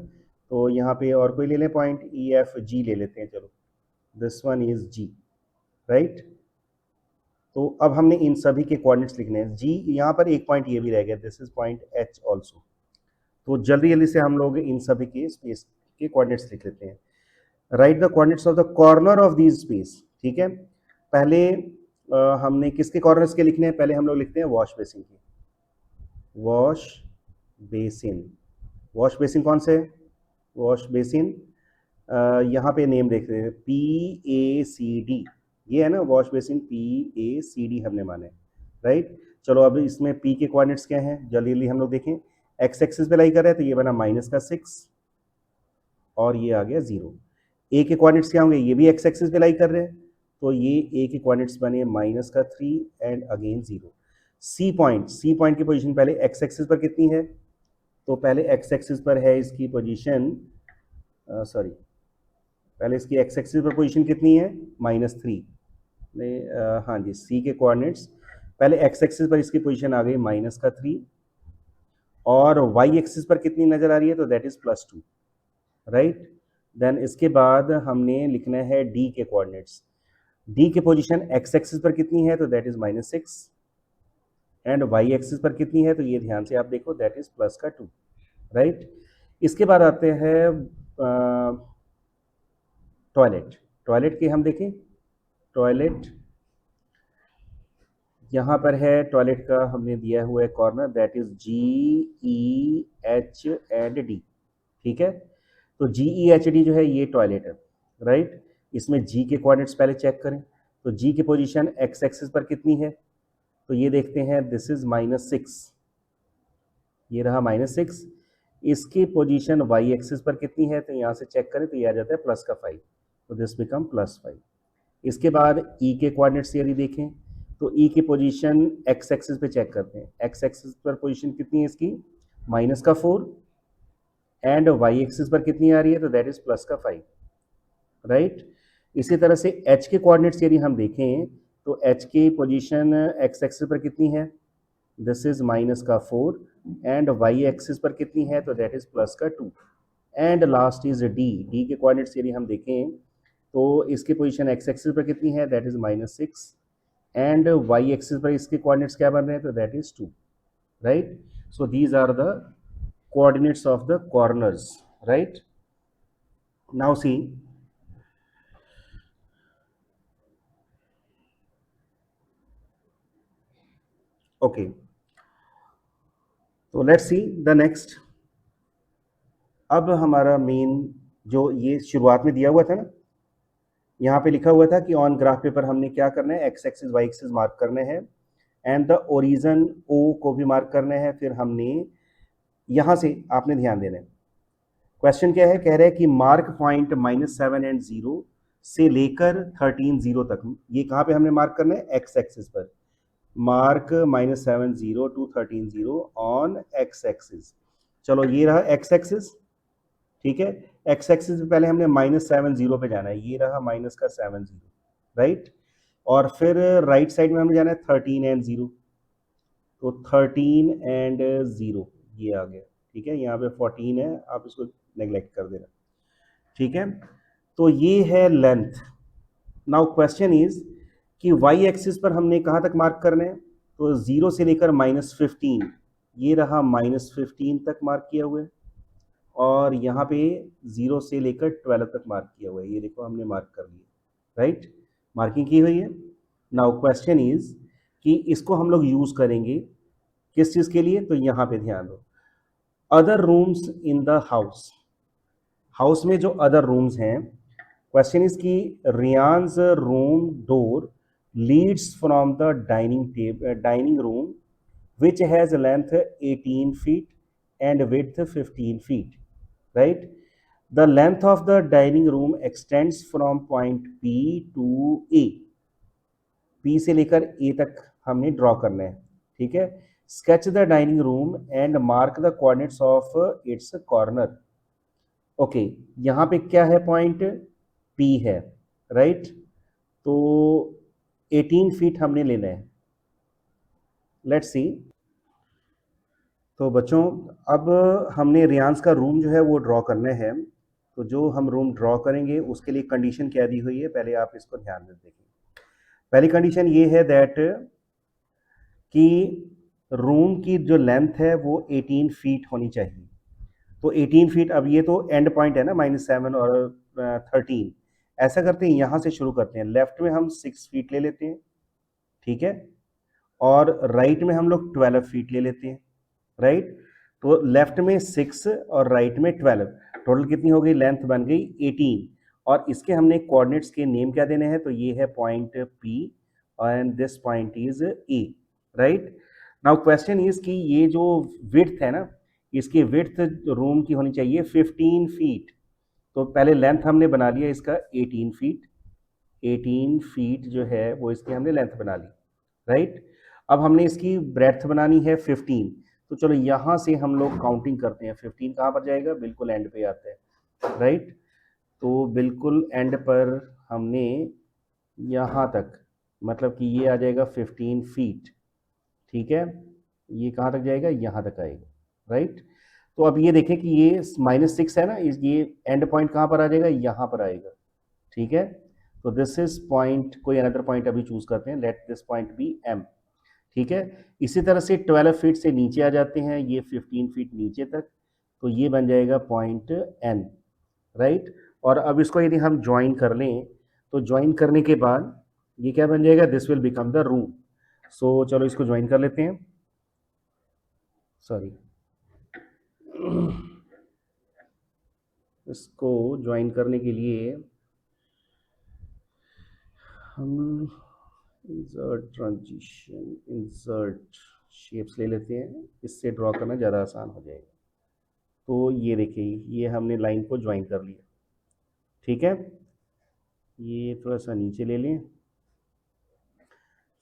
तो यहाँ पे और कोई ले लें पॉइंट, ई एफ जी ले लेते हैं, चलो this one is G, right. तो अब हमने इन सभी के कोऑर्डिनेट्स लिखने हैं। जी यहाँ पर एक पॉइंट ये भी रह गया, this is point H also. तो जल्दी जल्दी से हम लोग इन सभी के स्पेस के कोऑर्डिनेट्स लिख लेते हैं। Right the coordinates of the corner of these space, ठीक है। पहले हमने किसके कॉर्नर्स के लिखने हैं, पहले हम लोग लिखते हैं वॉश बेसिन के। वॉश बेसिन, वॉश बेसिन कौन से है, वॉश बेसिन यहाँ पे नेम देख रहे हैं, पी ए सी डी, ये है ना wash basin, P A C D हमने माने, राइट। चलो अब इसमें पी के कोऑर्डिनेट्स क्या हैं, जल्दी जल्दी हम लोग देखें। एक्स एक्सिस पे लाई कर रहे हैं तो ये बना -6 और ये आ गया 0। ए के कोऑर्डिनेट्स क्या होंगे, ये भी एक्स एक्सिस पे लाई कर रहे हैं, तो ये ए के कोऑर्डिनेट्स बने -3 एंड अगेन 0। सी पॉइंट की पोजीशन पहले एक्स एक्सिस पर कितनी है, तो पहले एक्स एक्सिस पर है इसकी पोजीशन, सॉरी पहले इसकी एक्स एक्सिस पर पोजीशन कितनी है, -3। हाँ जी, सी के कोऑर्डिनेट्स पहले एक्स एक्सिस पर इसकी पोजीशन आ गई -3 और वाई एक्सिस पर कितनी नजर आ रही है, तो दैट इज +2, राइट। देन इसके बाद हमने लिखना है डी के कोऑर्डिनेट्स। डी के पोजीशन एक्स एक्सिस पर कितनी है, तो that is -6 and y axis पर कितनी है, तो ये ध्यान से आप देखो दैट इज +2, राइट। इसके बाद आते हैं टॉयलेट। टॉयलेट के हम देखें, टॉयलेट यहाँ पर है, टॉयलेट का हमने दिया हुआ है corner, that is G E H and D, ठीक है। तो जी ई एच डी जो है ये टॉयलेट है, राइट। इसमें जी के कोऑर्डिनेट्स पहले चेक करें, तो जी की पोजीशन एक्स एक्सिस पर कितनी है, तो ये देखते हैं दिस इज -6, ये रहा -6। इसकी पोजीशन वाई एक्सिस पर कितनी है, तो यहाँ से चेक करें तो ये आ जाता है +5, तो दिस बिकम +5। इसके बाद ई के कोऑर्डिनेट्स यदि देखें तो ई की पोजीशन एक्स एक्सिस पे चेक करते हैं, एक्स एक्सिस पर पोजीशन कितनी है इसकी, -4 एंड वाई एक्सिस पर कितनी आ रही है, तो दैट इज +5, राइट। इसी तरह से एच के कोऑर्डिनेट्स यदि हम देखें तो एच की पोजीशन एक्स एक्सिस पर कितनी है, this is -4 and y axis पर कितनी है, तो that is +2 and last is D. D के कोऑर्डिनेट्स यदि हम देखें तो इसकी पोजीशन एक्स एक्सिस पर कितनी है, that is -6 and y axis पर इसके कोऑर्डिनेट्स क्या बन रहे हैं, तो that is 2, right. So these are the coordinates of the corners, right. Now see, okay, तो लेट्स सी द नेक्स्ट। अब हमारा मेन जो ये शुरुआत में दिया हुआ था ना, यहाँ पे लिखा हुआ था कि ऑन ग्राफ पेपर हमने क्या करना है, x axis y axis mark करने हैं एंड द ओरिजन ओ को भी मार्क करना है। फिर हमने यहाँ से आपने ध्यान देना है, क्वेश्चन क्या है, कह रहे हैं कि मार्क पॉइंट -7 एंड 0 से लेकर 13 0 तक, ये कहाँ पे हमने मार्क करना है, एक्स एक्सिस पर। Mark -7 0 to 13 0 on x axis. चलो ये रहा एक्स एक्सिस, ठीक है। एक्स एक्सिस पे पहले हमने -7 0 पे जाना है, ये रहा -7 0, राइट। और फिर राइट साइड में हमें जाना है 13 एंड 0, तो 13 एंड 0 ये आ गया, ठीक है। यहाँ पे 14 है, आप इसको नेग्लेक्ट कर देना, ठीक है। तो ये है लेंथ। नाउ क्वेश्चन इज कि वाई एक्सिस पर हमने कहाँ तक मार्क करना है, तो 0 से लेकर -15, ये रहा -15 तक मार्क किया हुआ है और यहाँ पे 0 से लेकर 12 तक मार्क किया हुआ है, ये देखो हमने मार्क कर लिया, राइट, मार्किंग की हुई है। नाउ क्वेश्चन इज कि इसको हम लोग यूज करेंगे किस चीज के लिए, तो यहाँ पे ध्यान दो, other rooms in the house. House में जो अदर रूम्स हैं, क्वेश्चन इज की Ryan's room door leads from the dining room which has length 18 feet and width 15 feet, right. The length of the dining room extends from point P to A, P से लेकर ए तक हमने draw करना है, ठीक है। Sketch the dining room and mark the coordinates of it's corner. Okay, यहाँ पे क्या है, पॉइंट पी है, राइट। तो 18 फीट हमने लेना है। Let's see. तो बच्चों, अब हमने रियांस का रूम जो है वो ड्रॉ करना है। तो जो हम रूम ड्रॉ करेंगे उसके लिए कंडीशन क्या दी हुई है, पहले आप इसको ध्यान से देखें। पहली कंडीशन ये है दैट कि रूम की जो लेंथ है वो 18 फीट होनी चाहिए। तो 18 फीट, अब ये तो एंड पॉइंट है ना, -7 और 13। ऐसा करते हैं, यहाँ से शुरू करते हैं। लेफ्ट में हम 6 फीट ले लेते हैं, ठीक है, और राइट में हम लोग 12 फीट ले लेते हैं, राइट। तो लेफ्ट में 6 और राइट में 12, टोटल कितनी हो गई, लेंथ बन गई 18। और इसके हमने कोऑर्डिनेट्स के नेम क्या देने हैं, तो ये है point P and this point is a, right. Now question is कि ये जो विड्थ है ना, इसकी विड्थ रूम की होनी चाहिए 15 फीट। तो पहले लेंथ हमने बना लिया इसका 18 फीट, 18 फीट जो है वो इसकी हमने लेंथ बना ली, राइट। अब हमने इसकी ब्रेड्थ बनानी है 15। तो चलो यहाँ से हम लोग काउंटिंग करते हैं। 15 कहाँ पर जाएगा, बिल्कुल एंड पे आता है, राइट। तो बिल्कुल एंड पर हमने यहाँ तक, मतलब कि ये आ जाएगा 15 फीट, ठीक है। ये कहाँ तक जाएगा, यहाँ तक आएगा, राइट। तो अब ये देखें कि ये -6 है ना, ये एंड पॉइंट कहाँ पर आ जाएगा, यहाँ पर आएगा, ठीक है। तो दिस इज पॉइंट, कोई अनदर पॉइंट अभी चूज करते हैं, let this point be M, ठीक है। इसी तरह से 12 फीट से नीचे आ जाते हैं, ये 15 फीट नीचे तक, तो ये बन जाएगा पॉइंट एन, राइट। और अब इसको यदि हम ज्वाइन कर लें, तो ज्वाइन करने के बाद ये क्या बन जाएगा, this will become the room. So चलो इसको ज्वाइन कर लेते हैं, सॉरी, इसको ज्वाइन करने के लिए हम इंसर्ट ट्रांजिशन, इंसर्ट शेप्स ले लेते हैं, इससे ड्रॉ करना ज़्यादा आसान हो जाएगा। तो ये देखिए, ये हमने लाइन को ज्वाइन कर लिया, ठीक है। ये थोड़ा सा नीचे ले लें,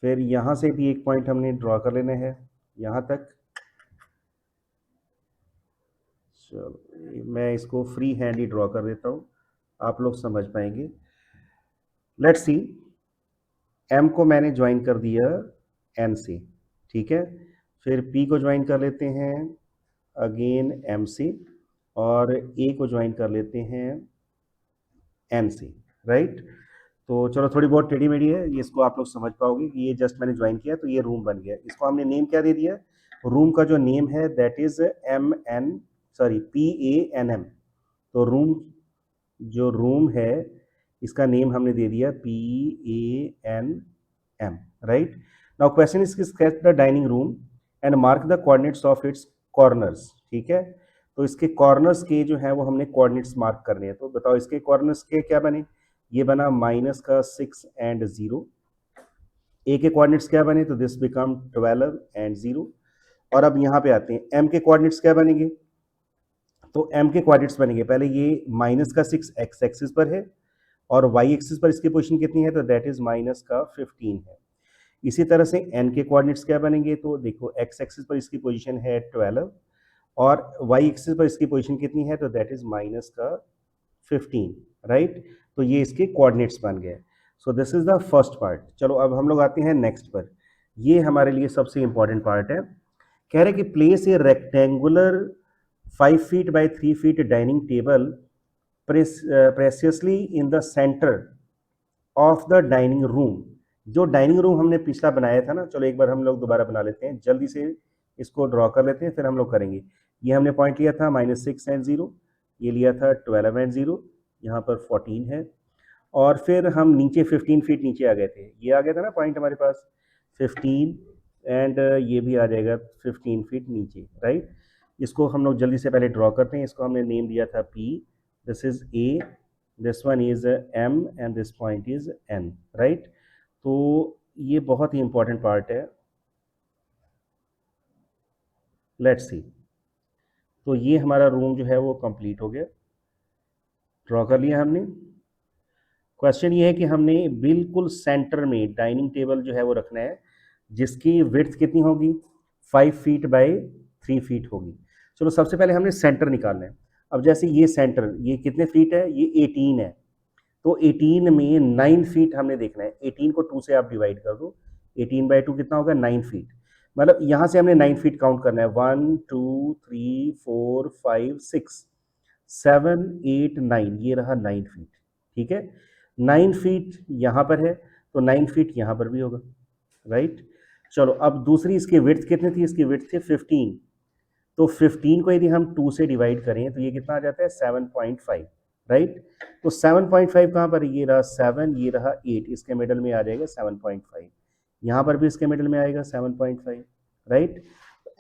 फिर यहाँ से भी एक पॉइंट हमने ड्रॉ कर लेना है यहाँ तक। चलो मैं इसको फ्री हैंड ही ड्रॉ कर देता हूँ, आप लोग समझ पाएंगे। लेट्स सी, एम को मैंने ज्वाइन कर दिया एन से, ठीक है। फिर पी को ज्वाइन कर लेते हैं अगेन एम से, और ए को ज्वाइन कर लेते हैं एन से, राइट। तो चलो थोड़ी बहुत टेढ़ी मेढ़ी है, ये इसको आप लोग समझ पाओगे कि ये जस्ट मैंने ज्वाइन किया तो ये रूम बन गया। इसको हमने नेम क्या दे दिया, रूम का जो नेम है that is M N, sorry P A N M. तो रूम, जो रूम है इसका नेम हमने दे दिया P A N M, right. Now question is sketch the dining room and mark the coordinates of its corners, ठीक है। तो इसके कॉर्नर्स के जो है वो हमने कोऑर्डिनेट्स मार्क करने हैं। तो बताओ इसके कॉर्नर्स के क्या बने, ये बना -6 एंड 0। ए के कोऑर्डिनेट्स क्या बने, तो दिस बिकम 12 एंड 0। और अब यहाँ पे आते हैं, एम के कोऑर्डिनेट्स क्या बनेंगे, तो एम के कोऑर्डिनेट्स बनेंगे, पहले ये -6 एक्स एक्सिस पर है, और वाई एक्सिस पर इसकी पोजीशन कितनी है, तो दैट इज -15 है। इसी तरह से एन के कोऑर्डिनेट्स क्या बनेंगे, तो देखो एक्स एक्सिस पर इसकी पोजीशन है 12, और वाई एक्सिस पर इसकी पोजीशन कितनी है, तो दैट इज -15, राइट। तो ये इसके कोऑर्डिनेट्स बन गए। सो this is the first part. चलो अब हम लोग आते हैं नेक्स्ट पर, ये हमारे लिए सबसे इंपॉर्टेंट पार्ट है। कह रहे कि place a rectangular 5 feet by 3 feet dining table precisely in the center of the dining room. जो डाइनिंग रूम हमने पिछला बनाया था ना, चलो एक बार हम लोग दोबारा बना लेते हैं, जल्दी से इसको ड्रॉ कर लेते हैं, फिर हम लोग करेंगे। ये हमने पॉइंट लिया था -6 एंड 0, ये लिया था 12 एंड 0, यहाँ पर 14 है, और फिर हम नीचे 15 फीट नीचे आ गए थे, ये आ गया था ना पॉइंट हमारे पास 15, एंड ये भी आ जाएगा 15 फीट नीचे, राइट। इसको हम लोग जल्दी से पहले ड्रॉ करते हैं। इसको हमने नेम दिया था P, this is A, this one is M and this point is N, right. तो ये बहुत ही इंपॉर्टेंट पार्ट है, लेट्स सी। तो ये हमारा रूम जो है वो कंप्लीट हो गया। ड्रॉ कर लिया हमने। क्वेश्चन ये है कि हमने बिल्कुल सेंटर में डाइनिंग टेबल जो है वो रखना है, जिसकी विड्थ कितनी होगी, 5 फीट बाय 3 फीट होगी। चलो सबसे पहले हमने सेंटर निकालना है। अब जैसे ये सेंटर, ये कितने फीट है, ये 18 है, तो 18 में 9 फीट हमने देखना है। 18 को 2 से आप डिवाइड कर दो, 18/2 कितना होगा, 9 फीट। मतलब यहाँ से हमने 9 फीट काउंट करना है, 1 2 3 4 5 6 7 8 9, ये रहा 9 फीट। ठीक है, 9 फीट यहाँ पर है, तो 9 फीट यहाँ पर भी होगा, राइट। चलो अब दूसरी, इसकी विड्थ कितनी थी, इसकी विड्थ थी 15, तो 15 को यदि हम 2 से डिवाइड करें तो ये कितना आ जाता है, 7.5, राइट। तो 7.5 कहाँ पर, ये रहा 7, ये रहा 8, इसके मिडल में आ जाएगा 7.5, यहाँ पर भी इसके मिडल में आएगा 7.5, राइट।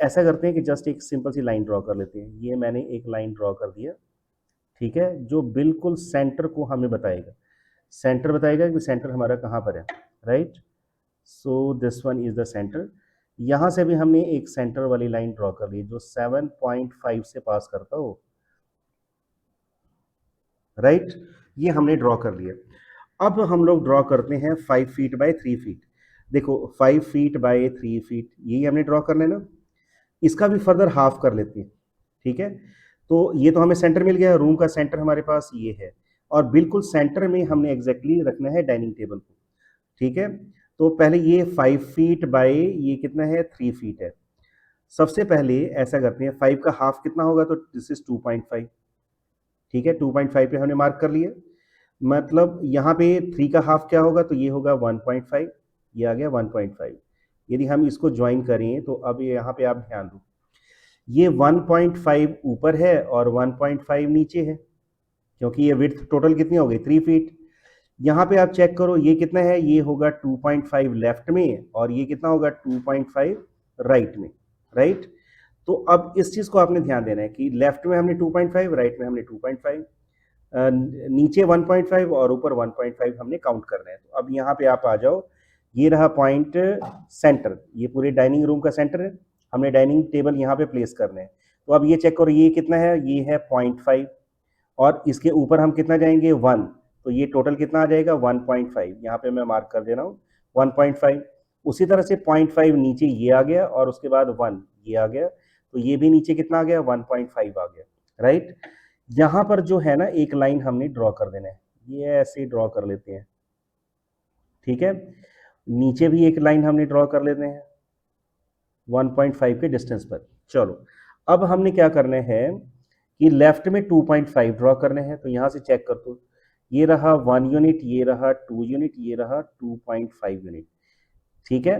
ऐसा करते हैं कि जस्ट एक सिंपल सी लाइन ड्रॉ कर लेते हैं। ये मैंने एक लाइन ड्रॉ कर दिया, ठीक है, जो बिल्कुल सेंटर को हमें बताएगा, सेंटर बताएगा कि सेंटर हमारा कहाँ पर है, right. So this one is the centre. यहाँ से भी हमने एक सेंटर वाली लाइन ड्रॉ कर ली जो 7.5 से पास करता हो, राइट। ये हमने ड्रॉ कर लिया। अब हम लोग ड्रॉ करते हैं 5 फीट बाय 3 फीट। देखो 5 फीट बाय 3 फीट यही हमने ड्रॉ करना है ना, इसका भी फर्दर हाफ कर लेते हैं, ठीक है। तो ये तो हमें सेंटर मिल गया, रूम का सेंटर हमारे पास ये है, और बिल्कुल सेंटर में हमने एग्जैक्टली रखना है डाइनिंग टेबल को, ठीक है। तो पहले ये 5 फीट बाय ये कितना है, 3 फीट है। सबसे पहले ऐसा करते हैं, 5 का हाफ कितना होगा, तो दिस इज 2.5, ठीक है, 2.5 पे हमने मार्क कर लिया। मतलब यहाँ पे 3 का हाफ क्या होगा, तो ये होगा 1.5, ये आ गया 1.5। यदि हम इसको ज्वाइन करें तो अब यहाँ पे आप ध्यान दो, ये 1.5 ऊपर है और 1.5 नीचे है, क्योंकि ये विड्थ टोटल कितनी हो गई, 3 फीट। यहाँ पे आप चेक करो ये कितना है, ये होगा 2.5 लेफ्ट में और ये कितना होगा 2.5 राइट में, राइट। तो अब इस चीज को आपने ध्यान देना है कि लेफ्ट में हमने 2.5, राइट में हमने 2.5, नीचे 1.5 और ऊपर 1.5 हमने काउंट करना है। तो अब यहाँ पे आप आ जाओ, ये रहा पॉइंट सेंटर, ये पूरे डाइनिंग रूम का सेंटर है, हमने डाइनिंग टेबल यहाँ पे प्लेस करना है। तो अब ये चेक करो ये कितना है, ये है 0.5, और इसके ऊपर हम कितना जाएंगे, 1, तो ये टोटल कितना आ जाएगा 1.5, यहाँ पे मैं मार्क कर दे रहा हूँ 1.5। उसी तरह से 0.5 नीचे ये आ गया और उसके बाद 1 ये आ गया, तो ये भी नीचे कितना आ गया, 1.5 आ गया, राइट। यहाँ पर जो है ना एक लाइन हमने ड्रॉ कर देना है, ये ऐसे ड्रॉ कर लेते हैं, ठीक है। नीचे भी एक लाइन हमने ड्रॉ कर लेते हैं 1.5 के डिस्टेंस पर। चलो अब हमने क्या करना है कि लेफ्ट में 2.5 ड्रॉ करने हैं, तो यहाँ से चेक कर दो, ये रहा 1 यूनिट, ये रहा 2 यूनिट, ये रहा 2.5 यूनिट, ठीक है।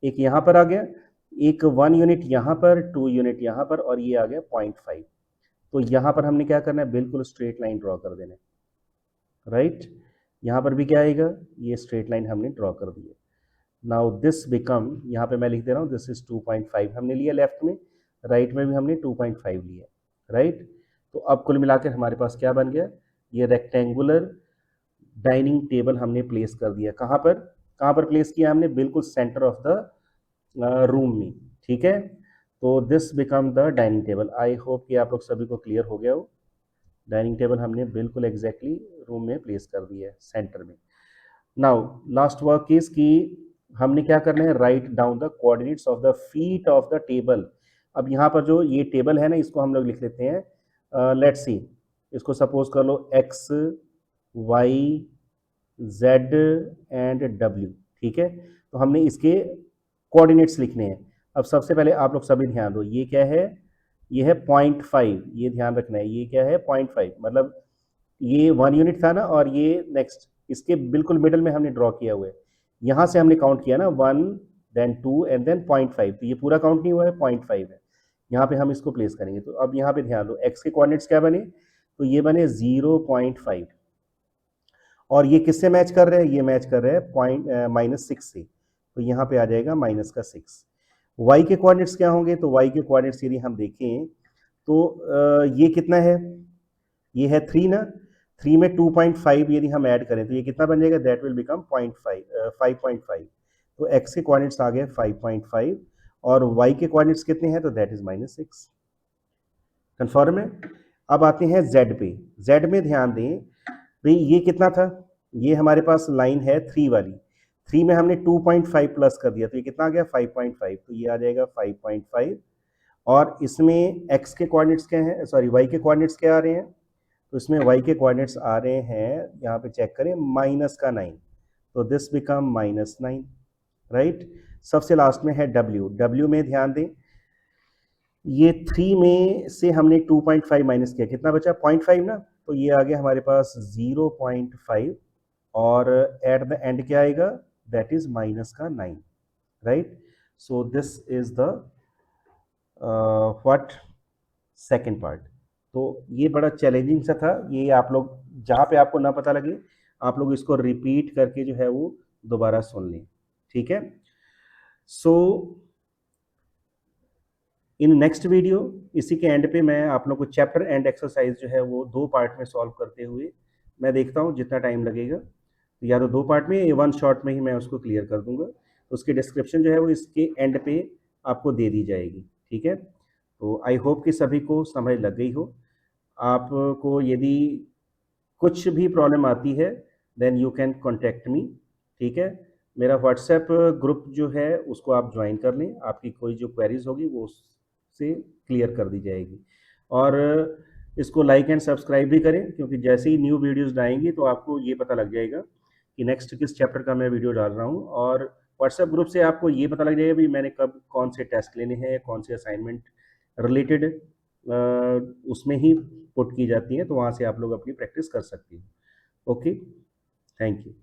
एक यहाँ पर आ गया, एक 1 यूनिट यहाँ पर, 2 यूनिट यहाँ पर, और ये आ गया 0.5। तो यहाँ पर हमने क्या करना है, बिल्कुल स्ट्रेट लाइन ड्रॉ कर देना है, राइट। यहाँ पर भी क्या आएगा, ये स्ट्रेट लाइन हमने ड्रॉ कर दी है। नाउ दिस बिकम, यहाँ पे मैं लिख दे रहा हूँ दिस इज 2.5 हमने लिया लेफ्ट में, राइट में भी हमने 2.5 लिया, राइट। तो अब कुल मिलाकर हमारे पास क्या बन गया, ये रेक्टेंगुलर डाइनिंग टेबल हमने प्लेस कर दिया। कहाँ पर प्लेस किया हमने, बिल्कुल सेंटर ऑफ द रूम में, ठीक है। तो this become the dining table. I hope कि आप लोग सभी को क्लियर हो गया हो। डाइनिंग टेबल हमने बिल्कुल एग्जैक्टली रूम में प्लेस कर दिया है सेंटर में। नाउ लास्ट वर्क इज कि हमने क्या करना है, write down the coordinates of the feet of the table. अब यहाँ पर जो ये टेबल है ना, इसको हम लोग लिख लेते हैं, लेट्स सी, इसको सपोज कर लो x y z and w, ठीक है। तो हमने इसके कोऑर्डिनेट्स लिखने हैं। अब सबसे पहले आप लोग सभी ध्यान दो, ये क्या है, ये है 0.5, ये ध्यान रखना है, ये क्या है 0.5, मतलब ये 1 यूनिट था ना, और ये नेक्स्ट इसके बिल्कुल मिडल में हमने ड्रॉ किया हुआ है। यहाँ से हमने काउंट किया ना 1 देन 2 एंड देन 0.5, तो ये पूरा काउंट नहीं हुआ है, 0.5 है। यहाँ पे हम इसको प्लेस करेंगे। तो अब यहाँ पे ध्यान दो, x के कोऑर्डिनेट्स क्या बने, तो ये बने 0.5, और ये किससे मैच कर रहे हैं, ये मैच कर रहे हैं पॉइंट -6 से, तो यहाँ पे आ जाएगा -6। y के कोऑर्डिनेट्स क्या होंगे, तो y के कोऑर्डिनेट्स यदि हम देखें तो ये कितना है, ये है 3 ना, 3 में 2.5 यदि हम ऐड करें तो ये कितना बन जाएगा, दैट विल बिकम 5.5। तो x के कोऑर्डिनेट्स आ गए 5.5 और y के कोऑर्डिनेट्स कितने हैं, तो दैट इज -6। कंफर्म है। अब आते हैं जेड पे। जेड में ध्यान दें भाई, ये कितना था, ये हमारे पास लाइन है 3 वाली, 3 में हमने 2.5 प्लस कर दिया तो ये कितना आ गया 5.5, तो ये आ जाएगा 5.5। और इसमें x के कोऑर्डिनेट्स क्या हैं, सॉरी y के कोऑर्डिनेट्स क्या आ रहे हैं, तो इसमें y के कोऑर्डिनेट्स आ रहे हैं, यहाँ पे चेक करें, -9, तो दिस बिकम -9, राइट। सबसे लास्ट में है w, w में ध्यान दें, ये 3 में से हमने 2.5 माइनस किया, कितना बचा 0.5 ना, तो ये आ गया हमारे पास 0.5, और एट द एंड क्या आएगा, that is -9, right. So this is the what second part. तो ये बड़ा चैलेंजिंग सा था, ये आप लोग जहाँ पे आपको ना पता लगे आप लोग इसको रिपीट करके जो है वो दोबारा सुन लें, ठीक है। सो इन नेक्स्ट वीडियो, इसी के एंड पे मैं आप लोग को चैप्टर एंड एक्सरसाइज जो है वो 2 पार्ट में सॉल्व करते हुए मैं देखता हूँ जितना टाइम लगेगा, या तो 2 पार्ट में या 1 शॉट में ही मैं उसको क्लियर कर दूंगा। तो उसकी डिस्क्रिप्शन जो है वो इसके एंड पे आपको दे दी जाएगी, ठीक है। तो आई होप कि सभी को समझ लग गई हो। आपको यदि कुछ भी प्रॉब्लम आती है then you can contact me, ठीक है। मेरा व्हाट्सएप ग्रुप जो है उसको आप ज्वाइन कर लें, आपकी कोई जो क्वेरीज होगी वो उससे क्लियर कर दी जाएगी। और इसको लाइक एंड सब्सक्राइब भी करें, क्योंकि जैसे ही न्यू वीडियोस आएंगी तो आपको ये पता लग जाएगा कि नेक्स्ट किस चैप्टर का मैं वीडियो डाल रहा हूँ। और व्हाट्सएप ग्रुप से आपको ये पता लग जाएगा भी मैंने कब कौन से टेस्ट लेने हैं, कौन से असाइनमेंट रिलेटेड उसमें ही पुट की जाती हैं, तो वहाँ से आप लोग अपनी प्रैक्टिस कर सकते हैं। Okay, thank you.